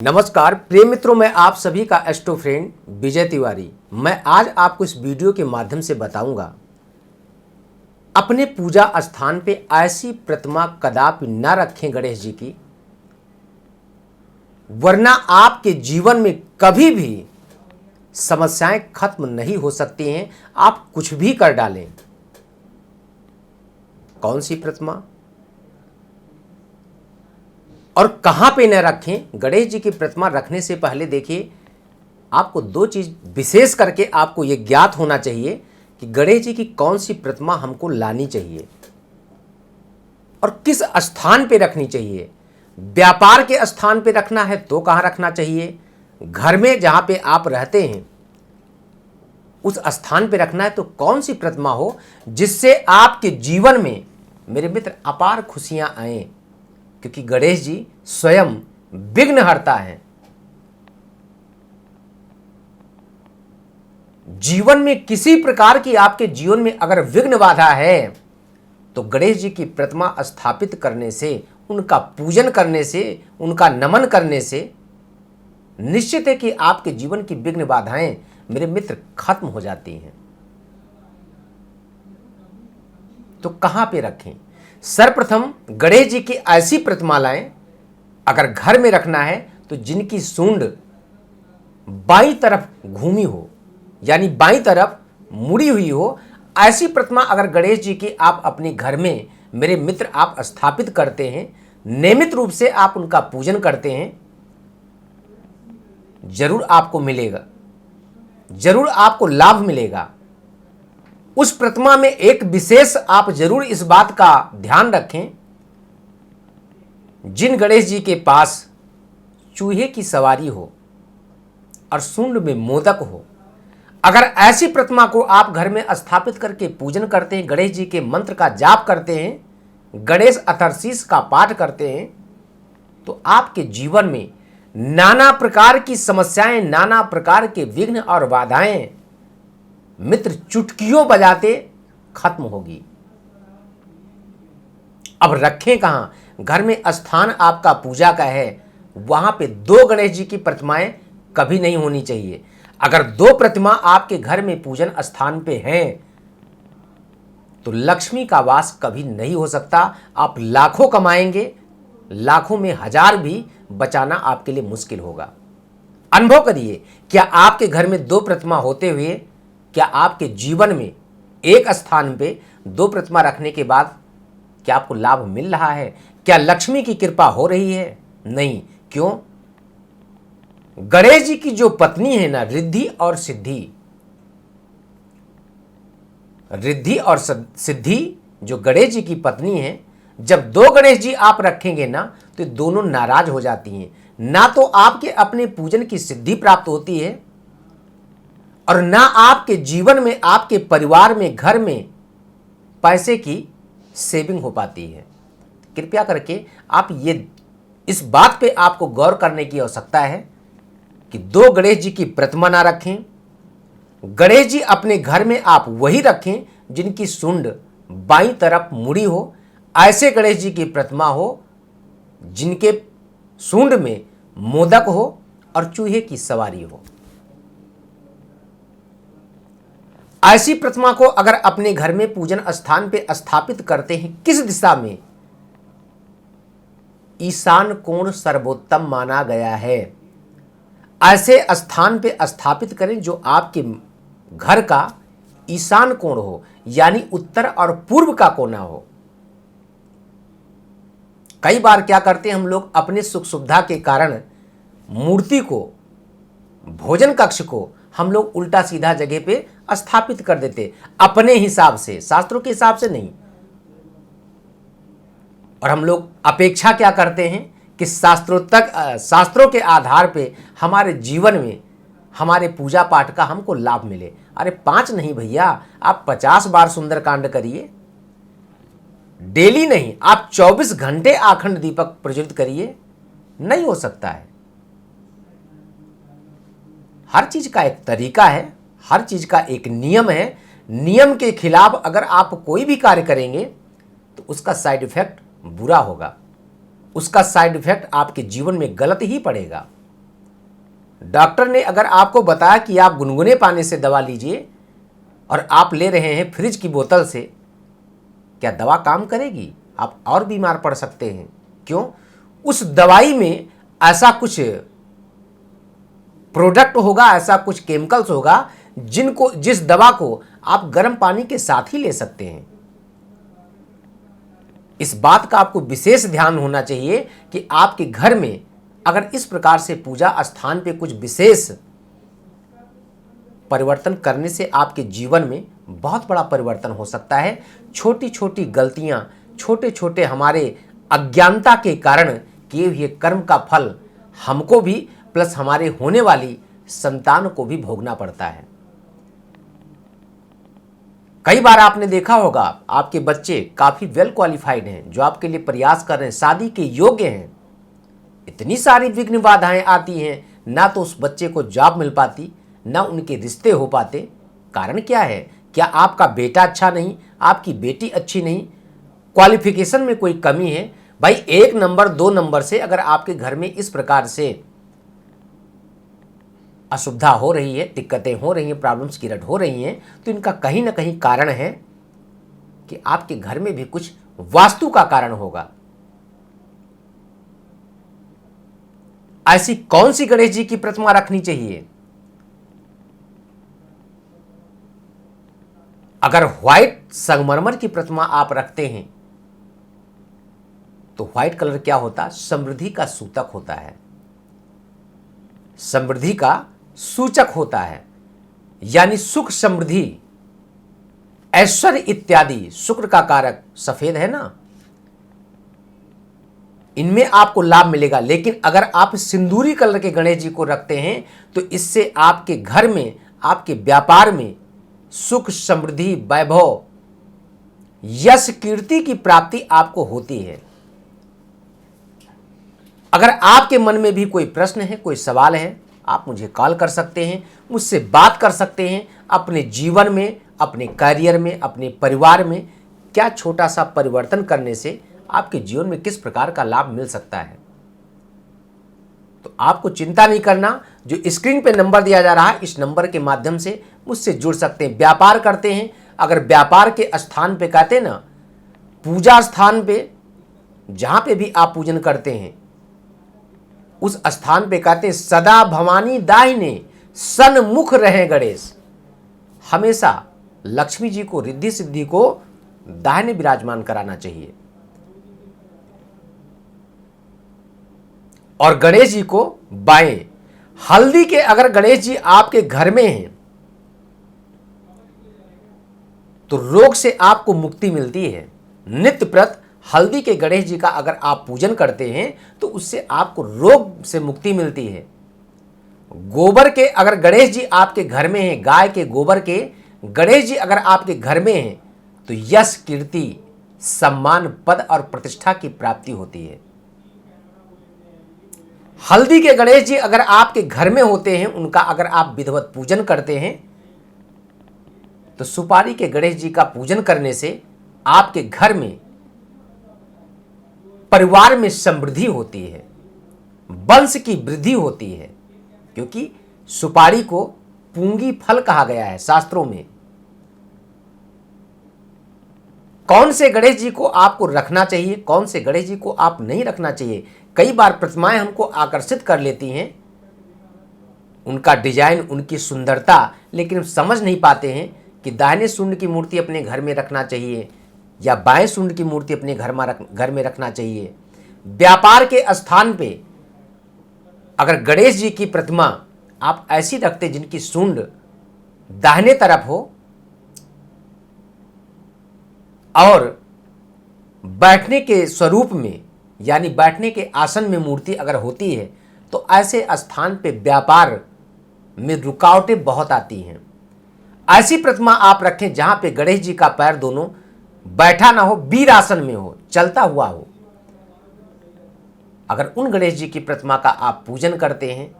नमस्कार प्रिय मित्रों, मैं आप सभी का एस्ट्रो फ्रेंड विजय तिवारी। मैं आज आपको इस वीडियो के माध्यम से बताऊंगा अपने पूजा स्थान पे ऐसी प्रतिमा कदापि न रखें गणेश जी की, वरना आपके जीवन में कभी भी समस्याएं खत्म नहीं हो सकती हैं। आप कुछ भी कर डालें। कौन सी प्रतिमा और कहां पे न रखें? गणेश जी की प्रतिमा रखने से पहले देखिए, आपको दो चीज विशेष करके आपको यह ज्ञात होना चाहिए कि गणेश जी की कौन सी प्रतिमा हमको लानी चाहिए और किस स्थान पे रखनी चाहिए। व्यापार के स्थान पे रखना है तो कहां रखना चाहिए, घर में जहां पे आप रहते हैं उस स्थान पे रखना है तो कौन सी प्रतिमा हो जिससे आपके जीवन में मेरे मित्र अपार खुशियां आए, क्योंकि गणेश जी स्वयं विघ्नहर्ता हैं। जीवन में किसी प्रकार की आपके जीवन में अगर विघ्न बाधा है तो गणेश जी की प्रतिमा स्थापित करने से, उनका पूजन करने से, उनका नमन करने से निश्चित है कि आपके जीवन की विघ्न बाधाएं मेरे मित्र खत्म हो जाती हैं। तो कहां पे रखें? सर्वप्रथम गणेश जी की ऐसी प्रतिमा लाएं, अगर घर में रखना है तो जिनकी सूंड बाईं तरफ घूमी हो, यानी बाईं तरफ मुड़ी हुई हो। ऐसी प्रतिमा अगर गणेश जी की आप अपने घर में मेरे मित्र आप स्थापित करते हैं, नियमित रूप से आप उनका पूजन करते हैं, जरूर आपको मिलेगा, जरूर आपको लाभ मिलेगा। उस प्रतिमा में एक विशेष आप जरूर इस बात का ध्यान रखें, जिन गणेश जी के पास चूहे की सवारी हो और सूंड में मोदक हो, अगर ऐसी प्रतिमा को आप घर में स्थापित करके पूजन करते हैं, गणेश जी के मंत्र का जाप करते हैं, गणेश अथर्शीष का पाठ करते हैं, तो आपके जीवन में नाना प्रकार की समस्याएं, नाना प्रकार के विघ्न और बाधाएं मित्र चुटकियों बजाते खत्म होगी। अब रखें कहां? घर में स्थान आपका पूजा का है, वहां पे दो गणेश जी की प्रतिमाएं कभी नहीं होनी चाहिए। अगर दो प्रतिमा आपके घर में पूजन स्थान पे हैं तो लक्ष्मी का वास कभी नहीं हो सकता। आप लाखों कमाएंगे, लाखों में हजार भी बचाना आपके लिए मुश्किल होगा। अनुभव करिए, क्या आपके घर में दो प्रतिमा होते हुए क्या आपके जीवन में एक स्थान पे दो प्रतिमा रखने के बाद क्या आपको लाभ मिल रहा है? क्या लक्ष्मी की कृपा हो रही है? नहीं। क्यों? गणेश जी की जो पत्नी है ना, रिद्धि और सिद्धि, रिद्धि और सिद्धि जो गणेश जी की पत्नी है, जब दो गणेश जी आप रखेंगे ना तो दोनों नाराज हो जाती हैं। ना तो आपके अपने पूजन की सिद्धि प्राप्त होती है और ना आपके जीवन में, आपके परिवार में, घर में पैसे की सेविंग हो पाती है। कृपया करके आप ये इस बात पे आपको गौर करने की आवश्यकता है कि दो गणेश जी की प्रतिमा ना रखें। गणेश जी अपने घर में आप वही रखें जिनकी सूंड बाईं तरफ मुड़ी हो। ऐसे गणेश जी की प्रतिमा हो जिनके सूंड में मोदक हो और चूहे की सवारी हो। ऐसी प्रतिमा को अगर अपने घर में पूजन स्थान पे स्थापित करते हैं, किस दिशा में? ईशान कोण सर्वोत्तम माना गया है। ऐसे स्थान पे स्थापित करें जो आपके घर का ईशान कोण हो, यानी उत्तर और पूर्व का कोना हो। कई बार क्या करते हैं हम लोग, अपने सुख सुविधा के कारण मूर्ति को, भोजन कक्ष को हम लोग उल्टा सीधा जगह पे स्थापित कर देते, अपने हिसाब से, शास्त्रों के हिसाब से नहीं। और हम लोग अपेक्षा क्या करते हैं कि शास्त्रों के आधार पे हमारे जीवन में, हमारे पूजा पाठ का हमको लाभ मिले। अरे 5 नहीं भैया, आप 50 बार सुंदरकांड करिए, डेली नहीं, आप 24 घंटे आखंड दीपक प्रज्वलित करिए, नहीं हो सकता है। हर चीज का एक तरीका है, हर चीज का एक नियम है। नियम के खिलाफ अगर आप कोई भी कार्य करेंगे तो उसका साइड इफेक्ट बुरा होगा, उसका साइड इफेक्ट आपके जीवन में गलत ही पड़ेगा। डॉक्टर ने अगर आपको बताया कि आप गुनगुने पानी से दवा लीजिए और आप ले रहे हैं फ्रिज की बोतल से, क्या दवा काम करेगी? आप और बीमार पड़ सकते हैं। क्यों? उस दवाई में ऐसा कुछ प्रोडक्ट होगा, ऐसा कुछ केमिकल्स होगा जिस दवा को आप गर्म पानी के साथ ही ले सकते हैं। इस बात का आपको विशेष ध्यान होना चाहिए कि आपके घर में अगर इस प्रकार से पूजा स्थान पे कुछ विशेष परिवर्तन करने से आपके जीवन में बहुत बड़ा परिवर्तन हो सकता है। छोटी छोटी गलतियां, छोटे छोटे हमारे अज्ञानता के कारण किए हुए कर्म का फल हमको भी प्लस हमारे होने वाली संतान को भी भोगना पड़ता है। कई बार आपने देखा होगा आपके बच्चे काफी वेल क्वालिफाइड हैं, जो आपके लिए प्रयास कर रहे हैं, शादी के योग्य हैं, इतनी सारी विघ्न बाधाएं आती हैं, ना तो उस बच्चे को जॉब मिल पाती, ना उनके रिश्ते हो पाते। कारण क्या है? क्या आपका बेटा अच्छा नहीं, आपकी बेटी अच्छी नहीं, क्वालिफिकेशन में कोई कमी है? भाई 1 नंबर 2 नंबर से अगर आपके घर में इस प्रकार से असुविधा हो रही है, दिक्कतें हो रही हैं, प्रॉब्लम्स क्रिएट हो रही हैं, तो इनका कहीं ना कहीं कारण है कि आपके घर में भी कुछ वास्तु का कारण होगा। ऐसी कौन सी गणेश जी की प्रतिमा रखनी चाहिए? अगर व्हाइट संगमरमर की प्रतिमा आप रखते हैं तो व्हाइट कलर क्या होता है? समृद्धि का सूचक होता है, समृद्धि का सूचक होता है, यानी सुख, समृद्धि, ऐश्वर्य इत्यादि। शुक्र का कारक सफेद है ना, इनमें आपको लाभ मिलेगा। लेकिन अगर आप सिंदूरी कलर के गणेश जी को रखते हैं तो इससे आपके घर में, आपके व्यापार में सुख, समृद्धि, वैभव, यश, कीर्ति की प्राप्ति आपको होती है। अगर आपके मन में भी कोई प्रश्न है, कोई सवाल है, आप मुझे कॉल कर सकते हैं, मुझसे बात कर सकते हैं। अपने जीवन में, अपने करियर में, अपने परिवार में क्या छोटा सा परिवर्तन करने से आपके जीवन में किस प्रकार का लाभ मिल सकता है। तो आपको चिंता नहीं करना, जो स्क्रीन पे नंबर दिया जा रहा है, इस नंबर के माध्यम से मुझसे जुड़ सकते हैं। व्यापार करते हैं, अगर व्यापार के स्थान पे कहते हैं ना, पूजा स्थान पे जहां पे भी आप पूजन करते हैं उस स्थान पे कहते हैं सदा भवानी दाहिने सन्मुख रहे गणेश। हमेशा लक्ष्मी जी को, रिद्धि सिद्धि को दाहिने विराजमान कराना चाहिए और गणेश जी को बाएं। हल्दी के अगर गणेश जी आपके घर में हैं तो रोग से आपको मुक्ति मिलती है। नित्य प्रत हल्दी के गणेश जी का अगर आप पूजन करते हैं तो उससे आपको रोग से मुक्ति मिलती है। गोबर के अगर गणेश जी आपके घर में हैं, गाय के गोबर के गणेश जी अगर आपके घर में हैं तो यश, कीर्ति, सम्मान, पद और प्रतिष्ठा की प्राप्ति होती है। हल्दी के गणेश जी अगर आपके घर में होते हैं, उनका अगर आप विधिवत पूजन करते हैं तो सुपारी के गणेश जी का पूजन करने से आपके घर में, परिवार में समृद्धि होती है, वंश की वृद्धि होती है, क्योंकि सुपारी को पूंगी फल कहा गया है शास्त्रों में। कौन से गणेश जी को आपको रखना चाहिए, कौन से गणेश जी को आप नहीं रखना चाहिए? कई बार प्रतिमाएं हमको आकर्षित कर लेती हैं, उनका डिजाइन, उनकी सुंदरता, लेकिन हम समझ नहीं पाते हैं कि दाहिने सूंड की मूर्ति अपने घर में रखना चाहिए या बाएं सूंड की मूर्ति अपने घर में रखना चाहिए। व्यापार के स्थान पे अगर गणेश जी की प्रतिमा आप ऐसी रखते जिनकी सूंड दाहिने तरफ हो और बैठने के स्वरूप में, यानी बैठने के आसन में मूर्ति अगर होती है, तो ऐसे स्थान पे व्यापार में रुकावटें बहुत आती हैं। ऐसी प्रतिमा आप रखें जहां पे गणेश जी का पैर दोनों बैठा ना हो, वीर आसन में हो, चलता हुआ हो। अगर उन गणेश जी की प्रतिमा का आप पूजन करते हैं,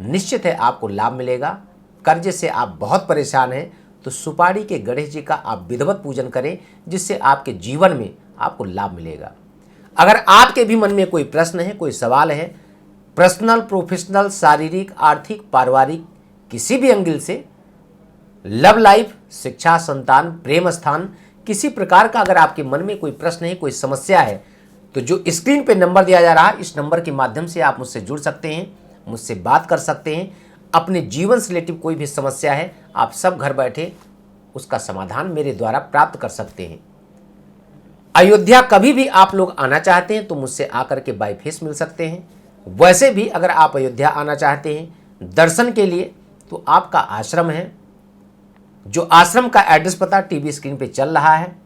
निश्चित है आपको लाभ मिलेगा। कर्ज से आप बहुत परेशान हैं तो सुपारी के गणेश जी का आप विधिवत पूजन करें, जिससे आपके जीवन में आपको लाभ मिलेगा। अगर आपके भी मन में कोई प्रश्न है, कोई सवाल है, पर्सनल, प्रोफेशनल, शारीरिक, आर्थिक, पारिवारिक किसी भी एंगल से, लव लाइफ, शिक्षा, संतान, प्रेम स्थान, किसी प्रकार का अगर आपके मन में कोई प्रश्न है, कोई समस्या है, तो जो स्क्रीन पे नंबर दिया जा रहा है, इस नंबर के माध्यम से आप मुझसे जुड़ सकते हैं, मुझसे बात कर सकते हैं। अपने जीवन से रिलेटिव कोई भी समस्या है, आप सब घर बैठे उसका समाधान मेरे द्वारा प्राप्त कर सकते हैं। अयोध्या कभी भी आप लोग आना चाहते हैं तो मुझसे आकर के बाय फेस मिल सकते हैं। वैसे भी अगर आप अयोध्या आना चाहते हैं दर्शन के लिए, तो आपका आश्रम है, जो आश्रम का एड्रेस पता टीवी स्क्रीन पे चल रहा है,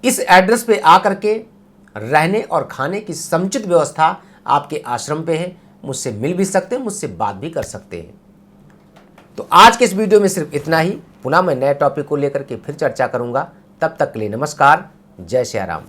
इस एड्रेस पे आकर के रहने और खाने की समुचित व्यवस्था आपके आश्रम पे है। मुझसे मिल भी सकते हैं, मुझसे बात भी कर सकते हैं। तो आज के इस वीडियो में सिर्फ इतना ही। पुनः मैं नए टॉपिक को लेकर के फिर चर्चा करूंगा। तब तक के लिए नमस्कार। जय श्री राम।